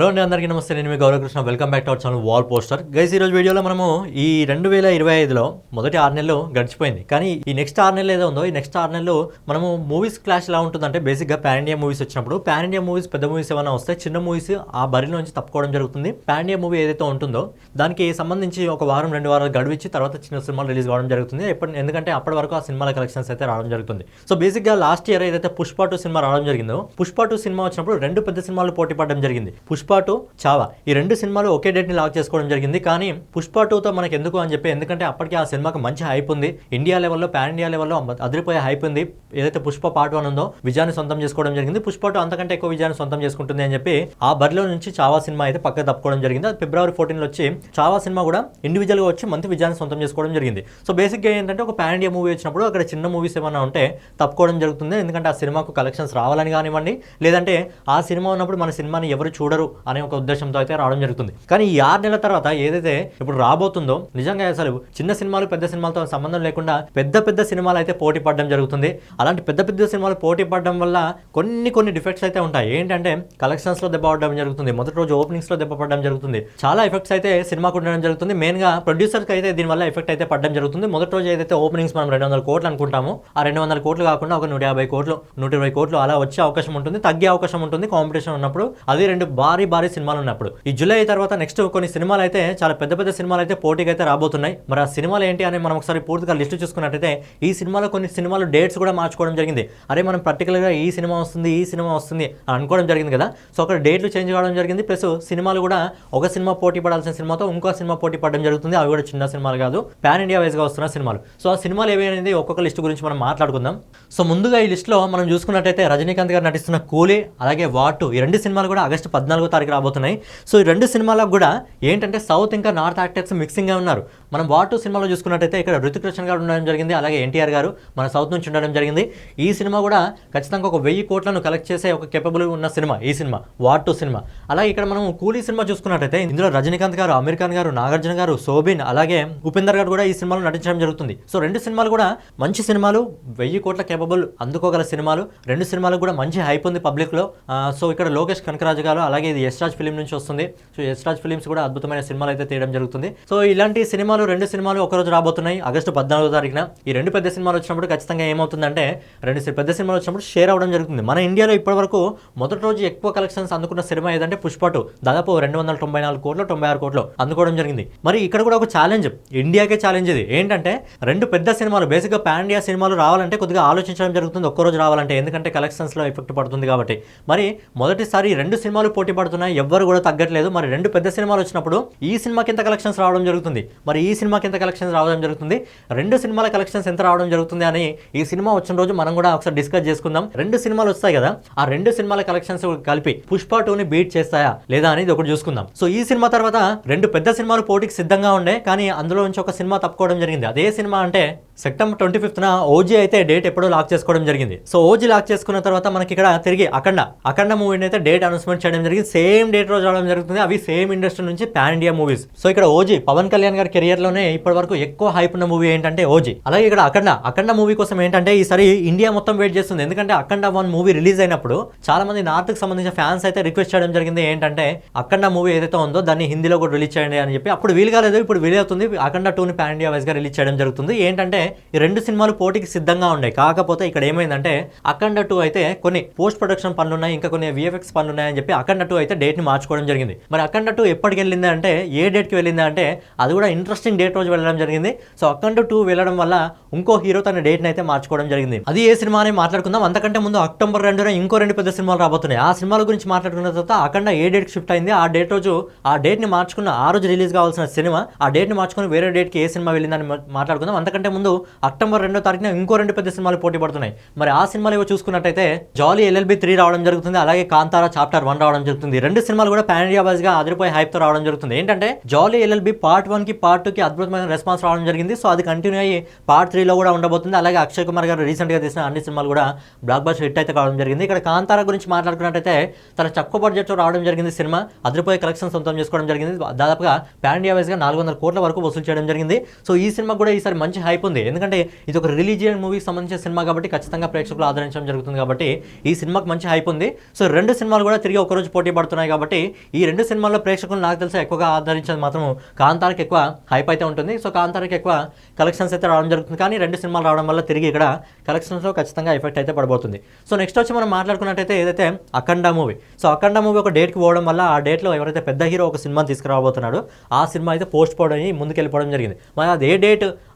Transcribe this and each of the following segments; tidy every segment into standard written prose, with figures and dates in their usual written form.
Hello అండి, అందరికీ నమస్తే. నేను మీ Gaurav Krishna. Welcome back to our channel wall poster. Guys, ఈరోజు వీడియోలో మనము ఈ 2025లో మొదటి 6 నెలలు గడిచిపోయింది. కానీ ఈ నెక్స్ట్ 6 నెలలు ఏదో ఉందో, ఈ నెక్స్ట్ 6 నెలలు మనము మూవీస్ క్లాష్ ఎలా ఉంటుందంటే, బేసిక్గా పాన్ ఇండియా మూవీస్ వచ్చినప్పుడు, పాన్ ఇండియా మూవీస్ పెద్ద మూవీస్ ఏమైనా వస్తే చిన్న మూవీస్ ఆ బరిలో నుంచి తప్పుకోవడం జరుగుతుంది. పాన్ ఇండియా మూవీ ఏదైతే ఉంటుందో దానికి సంబంధించి ఒక వారం 2 వారాలు గడువిచ్చి తర్వాత చిన్న సినిమాలు రిలీజ్ కావడం జరుగుతుంది. ఎందుకంటే అప్పటి వరకు ఆ సినిమాల కలెక్షన్స్ అయితే రావడం జరుగుతుంది. సో బేసిక్గా లాస్ట్ ఇయర్ ఏదైతే పుష్ప 2 సినిమా రావడం జరిగిందో, పుష్ప 2 సినిమా వచ్చినప్పుడు 2 పెద్ద సినిమాలు పోటీ పడడం జరిగింది. పుష్ప 2, చావా, ఈ 2 సినిమాలు ఒకే డేట్ ని లాక్ చేసుకోవడం జరిగింది. కానీ పుష్ప 2తో మనకి ఎందుకు అని చెప్పి, ఎందుకంటే అప్పటికి ఆ సినిమాకి మంచి హైప్ ఉంది. ఇండియా లెవెల్లో, పాన్ ఇండియా లెవెల్లో అదిరిపోయే హైప్ ఉంది. ఏదైతే పుష్ప పార్ట్ 1 ఉందో విజయాన్ని సొంతం చేసుకోవడం జరిగింది. పుష్ప 2 అంతకంటే ఎక్కువ విజయాన్ని సొంతం చేసుకుంటుంది అని చెప్పి ఆ బరిలో నుంచి చావా సినిమా అయితే పక్కకు తప్పుకోవడం జరిగింది. అది ఫిబ్రవరి 14 వచ్చి చావా సినిమా కూడా ఇండివిజువల్గా వచ్చి మంచి విజయాన్ని సొంతం చేసుకోవడం జరిగింది. సో బేసిక్గా ఏంటంటే, ఒక పాన్ ఇండియా మూవీ వచ్చినప్పుడు అక్కడ చిన్న మూవీస్ ఏమైనా ఉంటే తప్పుకోవడం జరుగుతుంది. ఎందుకంటే ఆ సినిమాకు కలెక్షన్స్ రావాలని కానివ్వండి, లేదంటే ఆ సినిమా ఉన్నప్పుడు మన సినిమాని ఎవరు చూడరు అనే ఒక ఉద్దేశంతో అయితే రావడం జరుగుతుంది. కానీ ఈ 6 నెలల తర్వాత ఏదైతే ఇప్పుడు రాబోతుందో, నిజంగా అసలు చిన్న సినిమాలు పెద్ద సినిమాలతో సంబంధం లేకుండా పెద్ద పెద్ద సినిమాలు అయితే పోటీ పడడం జరుగుతుంది. అలాంటి పెద్ద పెద్ద సినిమాలు పోటీ పడడం వల్ల కొన్ని డిఫెక్ట్స్ అయితే ఉంటాయి. ఏంటంటే, కలెక్షన్స్ లో దెబ్బ పడడం జరుగుతుంది, మొదటి రోజు ఓపెనింగ్స్ లో దెబ్బ పడడం జరుగుతుంది. చాలా ఎఫెక్ట్స్ అయితే సినిమాకు ఉండడం జరుగుతుంది. మెయిన్ గా ప్రొడ్యూసర్ కి అయితే దీనివల్ల ఎఫెక్ట్ అయితే పడడం జరుగుతుంది. మొదటి రోజు ఏదైతే ఓపెనింగ్స్ మనం 200 కోట్లు అనుకుంటామో, ఆ 200 కోట్లు కాకుండా ఒక 150 కోట్లు 120 కోట్లు అలా వచ్చే అవకాశం ఉంటుంది, తగ్గే అవకాశం ఉంటుంది కాంపిటీషన్ ఉన్నప్పుడు. అది 2 భారీ సినిమాలు ఉన్నప్పుడు. ఈ జూలై తర్వాత నెక్స్ట్ కొన్ని సినిమాలు అయితే చాలా పెద్ద సినిమాలు అయితే పోటీకి అయితే రాబోతున్నాయి. మరి ఆ సినిమాలు ఏంటి అని మనం ఒకసారి పూర్తిగా లిస్ట్ చూసుకున్నట్టయితే, ఈ సినిమాలో కొన్ని సినిమాలు డేట్స్ కూడా మార్చుకోవడం జరిగింది. అరే, మనం పర్టికులర్గా ఈ సినిమా వస్తుంది అని అనుకోవడం జరిగింది కదా. సో అక్కడ డేట్లు చేంజ్ కావడం జరిగింది. ప్లస్ సినిమాలు కూడా ఒక సినిమా పోటీ పడాల్సిన సినిమాతో ఇంకో సినిమా పోటీ పడడం జరుగుతుంది. అవి కూడా చిన్న సినిమాలు కాదు, పాన్ ఇండియా వైజ్గా వస్తున్న సినిమాలు. సో ఆ సినిమాలు ఏవి అనేది ఒక్కొక్క లిస్ట్ గురించి మనం మాట్లాడుకుందాం. సో ముందుగా ఈ లిస్ట్లో మనం చూసుకున్నట్టయితే, రజనీకాంత్ గారు నటిస్తున్న కూలీ, అలాగే వాటు, ఈ 2 సినిమాలు కూడా ఆగస్టు 14వ తారీఖు రాబోతున్నాయి. సో ఈ 2 సినిమాలకు కూడా ఏంటంటే సౌత్ ఇంకా నార్త్ యాక్టర్స్ మిక్సింగ్గా ఉన్నారు. మనం వాటు సినిమాలో చూసుకున్నట్టయితే ఇక్కడ రుతిక్ రోషన్ గారు ఉండడం జరిగింది, అలాగే ఎన్టీఆర్ గారు మన సౌత్ నుంచి ఉండడం జరిగింది. ఈ సినిమా కూడా ఖచ్చితంగా ఒక 1000 కోట్లను కలెక్ట్ చేసే ఒక కేపబుల్ ఉన్న సినిమా ఈ సినిమా, వాటు సినిమా. అలాగే ఇక్కడ మనం కూలీ సినిమా చూసుకున్నట్టయితే ఇందులో రజనీకాంత్ గారు, అమీర్ ఖాన్ గారు, నాగార్జున గారు, శోభిన్, అలాగే ఉపేందర్ గారు కూడా ఈ సినిమాలో నటించడం జరుగుతుంది. సో 2 సినిమాలు కూడా మంచి సినిమాలు, 1000 కోట్ల కేపబుల్ అందుకోగల సినిమాలు. 2 సినిమాలకు కూడా మంచి హైప్ ఉంది పబ్లిక్ లో. సో ఇక్కడ లోకేష్ కనకరాజు గారు, అలాగే ఇది యశ్రాజ్ ఫిలిం నుంచి వస్తుంది. సో యశ్రాజ్ ఫిలిమ్స్ కూడా అద్భుతమైన సినిమాలు అయితే తీయడం జరుగుతుంది. సో ఇలాంటి సినిమాలు 2 సినిమాలు ఒకరోజు రాబోతున్నాయి ఆగస్టు 14వ తారీఖున. ఈ 2 పెద్ద సినిమాలు వచ్చినప్పుడు ఖచ్చితంగా ఏమవుతుందంటే, 2 పెద్ద సినిమాలు వచ్చినప్పుడు షేర్ అవడం జరుగుతుంది. మన ఇండియాలో ఇప్పటివరకు మొదటి రోజు ఎక్కువ కలెక్షన్స్ అందుకున్న సినిమా ఏదంటే పుష్ప 2, దాదాపు 294 కోట్లు 96 కోట్లు అందుకోవడం జరిగింది. మరి ఇక్కడ కూడా ఒక ఛాలెంజ్, ఇండియాకే ఛాలెంజ్ ఇది. ఏంటంటే 2 పెద్ద సినిమాలు, బేసిక్గా పాన్ ఇండియా సినిమాలు రావాలంటే కొద్దిగా ఆలోచించడం జరుగుతుంది ఒక్కరోజు రావాలంటే, ఎందుకంటే కలెక్షన్స్ లో ఎఫెక్ట్ పడుతుంది కాబట్టి. మరి మొదటిసారి 2 సినిమాలు పోటీ పడుతున్నాయి, ఎవ్వరు కూడా తగ్గట్లేదు. మరి 2 పెద్ద సినిమాలు వచ్చినప్పుడు ఈ సినిమాకి ఎంత కలెక్షన్స్ రావడం జరుగుతుంది, మరి ఈ సినిమాకి ఎంత కలెక్షన్స్ రావడం జరుగుతుంది, 2 సినిమాల కలెక్షన్స్ ఎంత రావడం జరుగుతుంది అని ఈ సినిమా వచ్చిన రోజు మనం కూడా ఒకసారి డిస్కస్ చేసుకుందాం. 2 సినిమాలు వస్తాయి కదా, ఆ 2 సినిమాల కలెక్షన్స్ కలిపి పుష్ప 2ని బీట్ చేస్తాయా లేదా అనేది ఒకటి చూసుకుందాం. సో ఈ సినిమా తర్వాత 2 పెద్ద సినిమాలు పోటీకి సిద్ధంగా ఉండే, కానీ అందులో నుంచి ఒక సినిమా తప్పుకోవడం జరిగింది. అదే సినిమా అంటే సెప్టెంబర్ 25న ఓజీ అయితే డేట్ ఎప్పుడో లాక్ చేసుకోవడం జరిగింది. సో ఓజీ లాక్ చేసుకున్న తర్వాత మనకి ఇక్కడ తిరిగి అఖండ మూవీని అయితే డేట్ అనౌన్స్మెంట్ చేయడం జరిగింది. సేమ్ డేట్ రోజు రావడం జరుగుతుంది. అవి సేమ్ ఇండస్ట్రీ నుంచి పాన్ ఇండియా మూవీస్. సో ఇక్కడ ఓజీ, పవన్ కళ్యాణ్ గారి కెరియర్ లోనే ఇప్పటి వరకు ఎక్కువ హైప్ ఉన్న మూవీ ఏంటంటే ఓజీ. అలాగే ఇక్కడ అఖండ మూవీ కోసం ఏంటంటే ఈసారి ఇండియా మొత్తం వెయిట్ చేస్తుంది. ఎందుకంటే అఖండ 1 మూవీ రిలీజ్ అయినప్పుడు చాలా మంది నార్త్ కి సంబంధించిన ఫ్యాన్స్ అయితే రిక్వెస్ట్ చేయడం జరిగింది, ఏంటంటే అఖండ మూవీ ఏదైతే ఉందో దాన్ని హిందీలో కూడా రిలీజ్ చేయండి అని చెప్పి. అప్పుడు వీలు కాలేదు, ఇప్పుడు వీలు అవుతుంది. అఖండ 2ని పాన్ ఇండియా వైజ్ గా రిలీజ్ చేయడం జరుగుతుంది. ఏంటంటే ఈ 2 సినిమాలు పోటీకి సిద్ధంగా ఉన్నాయి. కాకపోతే ఇక్కడ ఏమైందంటే, అఖండ 2 అయితే కొన్ని పోస్ట్ ప్రొడక్షన్ పనులు ఉన్నాయి, ఇంకా కొన్ని విఎఫ్ఎక్స్ పనులు ఉన్నాయని చెప్పి అఖండ 2 అయితే డేట్ ని మార్చుకోవడం జరిగింది. మరి అఖండ 2 ఎప్పటికి వెళ్ళింది అంటే, ఏ డేట్ కి వెళ్ళింది అంటే, అది కూడా ఇంట్రెస్టింగ్ డేట్ రోజు వెళ్ళడం జరిగింది. సో అఖండ 2 వెళ్ళడం వల్ల ఇంకో హీరో తన డేట్ ని అయితే మార్చుకోవడం జరిగింది. అది ఏ సినిమా అని మాట్లాడుకుందాం. అంతకంటే ముందు అక్టోబర్ 2న ఇంకో 2 పెద్ద సినిమాలు రాబోతున్నాయి. ఆ సినిమాల గురించి మాట్లాడుకున్న తర్వాత అఖండ ఏ డేట్ కి షిఫ్ట్ అయింది, ఆ డేట్ రోజు ఆ డేట్ ని మార్చుకున్న, ఆ రోజు రిలీజ్ కావాల్సిన సినిమా ఆ డేట్ ని మార్చుకుని వేరే డేట్ కి ఏ సినిమా వెళ్ళిందని మాట్లాడుకుందాం. అంతకంటే ముందు అక్టోబర్ 2వ తారీఖున ఇంకో 2 పెద్ద సినిమాలు పోటీ పడుతున్నాయి. మరి ఆ సినిమాలు ఏవో చూసుకున్నట్టయితే, జాలీ LLB 3 రావడం జరుగుతుంది, అలాగే కాంతారా చాప్టర్ 1 రావడం జరుగుతుంది. 2 సినిమాలు కూడా పాన్ ఇండియా వైజ్ గా అదిరిపోయి హైప్ తో రావడం జరుగుతుంది. ఏంటంటే జాలీ LLB పార్ట్ 1 కి పార్ట్ 2 కి అద్భుతమైన రెస్పాన్స్ రావడం జరిగింది. సో అది కంటిన్యూ అయ్యి పార్ట్ 3 లో కూడా ఉండబోతుంది. అలాగే అక్షయ్ కుమార్ గారు రీసెంట్ గా తీసిన అన్ని సినిమాలు కూడా బ్లాక్ బస్టర్ హిట్ అయితే కావడం జరిగింది. ఇక్కడ కాంతారా గురించి మాట్లాడుకున్నట్టయితే చాలా తక్కువ బడ్జెట్ తో రావడం జరిగింది. సినిమా అదిరిపోయే కలెక్షన్ సొంతం చేసుకోవడం జరిగింది. దాదాపుగా పాన్ ఇండియా వైజ్ గా 400 కోట్ల వరకు వసూలు చేయడం జరిగింది. సో ఈ సినిమా కూడా ఈసారి మంచి హైప్ ఉంది. చూడండి, ఎందుకంటే ఇది ఒక రిలీజియన్ మూవీకి సంబంధించిన సినిమా కాబట్టి ఖచ్చితంగా ప్రేక్షకులు ఆదరించడం జరుగుతుంది కాబట్టి ఈ సినిమాకి మంచి హైప్ ఉంది. సో 2 సినిమాలు కూడా తిరిగి ఒకరోజు పోటీ పడుతున్నాయి కాబట్టి ఈ 2 సినిమాల్లో ప్రేక్షకులు నాకు తెలిసి ఎక్కువగా ఆదరించేది మాత్రం కాంతారకి ఎక్కువ హైప్ అయితే ఉంటుంది. సో కాంతారకి ఎక్కువ కలెక్షన్స్ అయితే రావడం జరుగుతుంది. కానీ 2 సినిమాలు రావడం వల్ల తిరిగి ఇక్కడ కలెక్షన్స్లో ఖచ్చితంగా ఎఫెక్ట్ అయితే పడబోతుంది. సో నెక్స్ట్ వచ్చి మనం మాట్లాడుకున్నట్టయితే ఏదైతే అఖండ మూవీ, సో అఖండ మూవీ ఒక డేట్కి పోవడం వల్ల ఆ డేట్లో ఎవరైతే పెద్ద హీరో ఒక సినిమా తీసుకురాబోతున్నాడో ఆ సినిమా అయితే పోస్ట్ పోవడం అయ్యి ముందుకెళ్ళిపోవడం జరిగింది. మరి అది ఏ డేట్,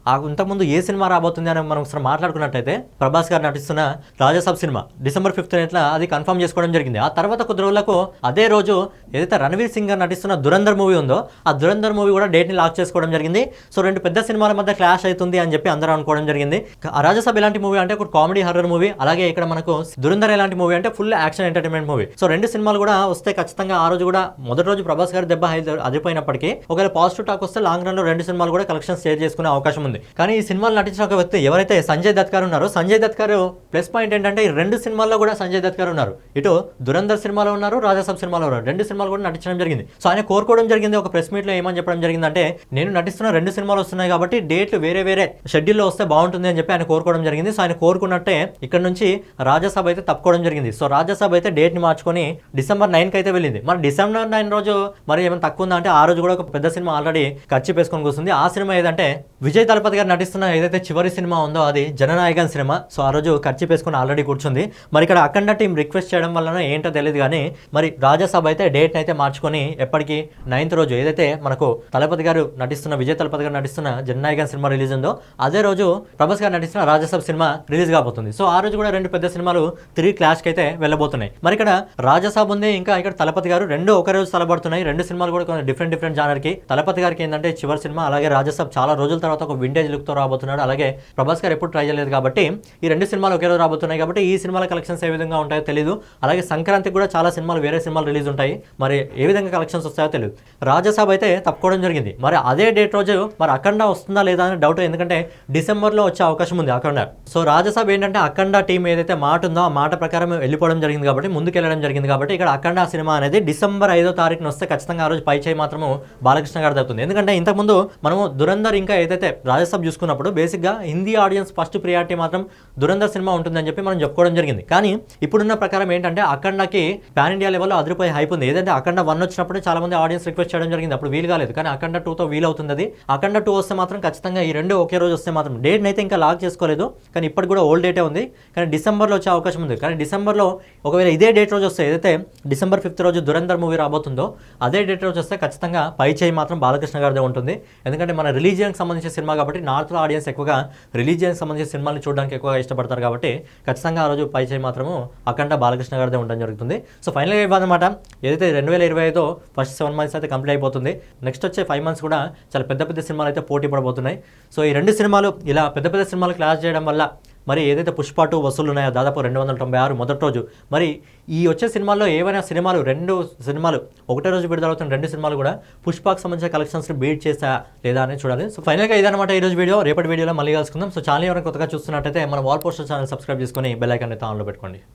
ఇంతకుముందు ఏ సినిమా రాబోతుంది అని మనం ఒకసారి మాట్లాడుకున్నట్టయితే ప్రభాస్ గారు నటిస్తున్న రాజాసాబ్ సినిమా December 5th అది కన్ఫర్మ్ చేసుకోవడం జరిగింది. ఆ తర్వాత కొద్ది రోజులకు అదే రోజు ఏదైతే రణవీర్ సింగ్ గారు నటిస్తున్న దురంధర్ మూవీ ఉందో ఆ దురంధర్ మూవీ కూడా డేట్ని లాక్ చేసుకోవడం జరిగింది. సో 2 పెద్ద సినిమాల మధ్య క్లాష్ అవుతుంది అని చెప్పి అందరూ అనుకోవడం జరిగింది. ఆ రాజాసాబ్ ఎలాంటి మూవీ అంటే ఒక కామెడీ హర్రర్ మూవీ, అలాగే ఇక్కడ మనకు దురంధర్ ఎలాంటి మూవీ అంటే full action entertainment movie. So 2 సినిమాలు కూడా వస్తే ఖచ్చితంగా ఆ రోజు కూడా మొదటి రోజు ప్రభాస్ గారి దెబ్బ అదిపోయినప్పటికీ ఒకవేళ పాజిటివ్ టాక్ వస్తే లాంగ్ రన్ లో 2 సినిమాలు కూడా కలెక్షన్ షేర్ చేసుకునే అవకాశం ఉంది. కానీ ఈ సినిమాలు నటించిన ఒక వ్యక్తి ఎవరైతే సంజయ్ దత్ గారు ఉన్నారో, సంజయ్ దత్ గారు ప్లస్ పాయింట్ ఏంటంటే ఈ 2 సినిమాల్లో కూడా సంజయ్ దత్ గారు ఉన్నారు. ఇటు దురంధర్ సినిమాలో ఉన్నారు, రాజాసాబ్ సినిమాలో ఉన్నారు. 2 సినిమాలు కూడా నటించడం జరిగింది. సో ఆయన కోరుకోవడం జరిగింది ఒక ప్రెస్ మీట్ లో, ఏమని చెప్పడం జరిగిందంటే నేను నటిస్తున్న 2 సినిమాలు వస్తున్నాయి కాబట్టి డేట్లు వేరే వేరే షెడ్యూల్లో వస్తే బాగుంటుంది అని చెప్పి ఆయన కోరుకోవడం జరిగింది. సో ఆయన కోరుకున్నట్టే ఇక్కడ నుంచి రాజాసాబ్ అయితే తప్పుకోవడం జరిగింది. సో రాజాసాబ్ అయితే డేట్ ని మార్చుకొని December 9కి అయితే వెళ్ళింది. మరి December 9 రోజు మరి ఏమైనా తక్కువ ఉందా అంటే ఆ రోజు కూడా ఒక పెద్ద సినిమా ఆల్రెడీ ఖర్చు వేసుకొని కూర్చుంది. ఆ సినిమా ఏదంటే విజయ్ తలపతి గారు నటిస్తున్న ఏదైతే చివరి సినిమా ఉందో అది జననాయకన్ సినిమా. సో ఆ రోజు ఖర్చు వేసుకొని ఆల్రెడీ కూర్చుంది. మరి ఇక్కడ అఖండ టీం రిక్వెస్ట్ చేయడం వలన ఏంటో తెలియదు కానీ మరి రాజాసాబ్ అయితే డేట్ అయితే మార్చుకొని ఎప్పటికీ 9th రోజు ఏదైతే మనకు తలపతి గారు నటిస్తున్న విజయ్ తలపతి గారు నటిస్తున్న జననాయకన్ సినిమా రిలీజ్ ఉందో అదే రోజు ప్రభాస్ గారు నటిస్తున్న రాజాసాబ్ సినిమా రిలీజ్ కాబోతుంది. సో ఆ రోజు కూడా 2 పెద్ద సినిమాలు 3 క్లాష్కి అయితే వెళ్ళబోతున్నాయి. మరి ఇక్కడ రాజాసాబ్ ఉంది, ఇంకా ఇక్కడ తలపతి గారు 2 ఒకే రోజు తలబడుతున్నాయి. 2 సినిమాలు కూడా కొంచెం డిఫరెంట్ జానర్ కి. తలపతి గారికి ఏంటంటే చివరి సినిమా, అలాగే రాజాసాబ్ చాలా రోజుల తర్వాత ఒక వింటేజ్ లుక్ తో రాబోతున్నాడు. అలాగే ప్రభాస్ గారు ఎప్పుడు ట్రై చేయలేదు కాబట్టి ఈ 2 సినిమాలు ఒకే రోజు రాబోతున్నాయి కాబట్టి ఈ సినిమాల కలెక్షన్స్ ఏ విధంగా ఉంటాయో తెలియదు. అలాగే సంక్రాంతికి కూడా చాలా సినిమాలు వేరే సినిమాలు రిలీజ్ ఉంటాయి, మరి ఏ విధంగా కలెక్షన్స్ వస్తాయో తెలియదు. రాజాసాబ్ అయితే తప్పుకోవడం జరిగింది. మరి అదే డేట్ రోజు మరి అఖండ వస్తుందా లేదా అని డౌట్, ఎందుకంటే డిసెంబర్లో వచ్చే అవకాశం ఉంది అఖండ. సో రాజాసాబ్ ఏంటంటే అఖండ టీం ఏదైతే మాట ఉందో ఆ మాట ప్రకారం వెళ్ళిపోవడం జరిగింది కాబట్టి ముందుకెళ్ళడం జరిగింది కాబట్టి ఇక్కడ అఖండ సినిమా అనేది December 5వ తారీఖున వస్తే ఖచ్చితంగా ఆ రోజు పై చేయి మాత్రము బాలకృష్ణ గారు అవుతుంది. ఎందుకంటే ఇంతకుముందు మనము దురంధర్ ఇంకా ఏదైతే రాజాసాబ్ చూసుకున్నప్పుడు బేసిక్గా హిందీ ఆడియన్స్ ఫస్ట్ ప్రియారిటీ మాత్రం దురంధర్ సినిమా ఉంటుందని చెప్పి మనం చెప్పుకోవడం జరిగింది. కానీ ఇప్పుడున్న ప్రకారం ఏంటంటే అఖండకి పాన్ ఇండియా లెవెల్లో అదిరిపోయి హైప్ ఉంది. ఏదంటే అఖండ 1 వచ్చినప్పుడు చాలా మంది ఆడియన్స్ రిక్వెస్ట్ చేయడం జరిగింది, అప్పుడు వీలు కాలేదు. కానీ అఖండ 2తో వీలు అవుతుంది. అది అఖండ 2 వస్తే మాత్రం ఖచ్చితంగా ఈ 2 ఒకే రోజు వస్తే మాత్రం డేట్ అయితే ఇంకా లాక్ చేసుకోలేదు, కానీ ఇప్పటికి కూడా ఓల్డ్ డేటే ఉంది. కానీ డిసెంబర్లో వచ్చే అవకాశం ఉంది. కానీ డిసెంబర్లో ఒకవేళ ఇదే డేట్ రోజు వస్తే ఏదైతే December 5th రోజు దురంధర్ మూవీ రాబోతుందో అదే డేట్ రోజు వస్తే ఖచ్చితంగా పై చేయి మాత్రం బాలకృష్ణ గారిదే ఉంటుంది. ఎందుకంటే మన రిలీజియన్కి సంబంధించిన సినిమా కాబట్టి నార్త్లో ఆడియన్స్ ఎక్కువగా రిలీజియన్కి సంబంధించిన సినిమాలను చూడడానికి ఎక్కువగా ఇష్టపడతారు కాబట్టి ఖచ్చితంగా ఆ రోజు పై చేయి మాత్రము అఖండ బాలకృష్ణ గారిదే ఉండడం జరుగుతుంది. సో ఫైనల్గా ఇవ్వాలన్నమాట ఏదైతే 2025 ఫస్ట్ 7 months అయితే కంప్లీట్ అయిపోతుంది. నెక్స్ట్ వచ్చే 5 months కూడా చాలా పెద్ద సినిమాలు అయితే పోటీ పడబోతున్నాయి. సో ఈ 2 సినిమాలు ఇలా పెద్ద సినిమాలు క్లాష్ చేయడం వల్ల మరి ఏదైతే పుష్ప 2 వసూలు ఉన్నాయో దాదాపు 296 మొదటి రోజు, మరి ఈ వచ్చే సినిమాల్లో ఏవైనా సినిమాలు 2 సినిమాలు ఒకటే రోజు విడుదలవుతున్న 2 సినిమాలు కూడా పుష్పకు సంబంధించిన కలెక్షన్స్ని బీట్ చేస్తా లేదా అని చూడాలి. సో ఫైనల్గా ఇదన్నమాట ఈరోజు వీడియో. రేపటి వీడియోలో మళ్ళీ కలుసుకుందాం. సో ఛానల్ ఎవరైనా కొత్తగా చూస్తున్నట్టయితే మన వాల్ పోస్టర్ ఛానల్ సబ్స్క్రైబ్ చేసుకొని బెల్ ఐకాన్ అయితే ఆన్లో పెట్టుకోండి.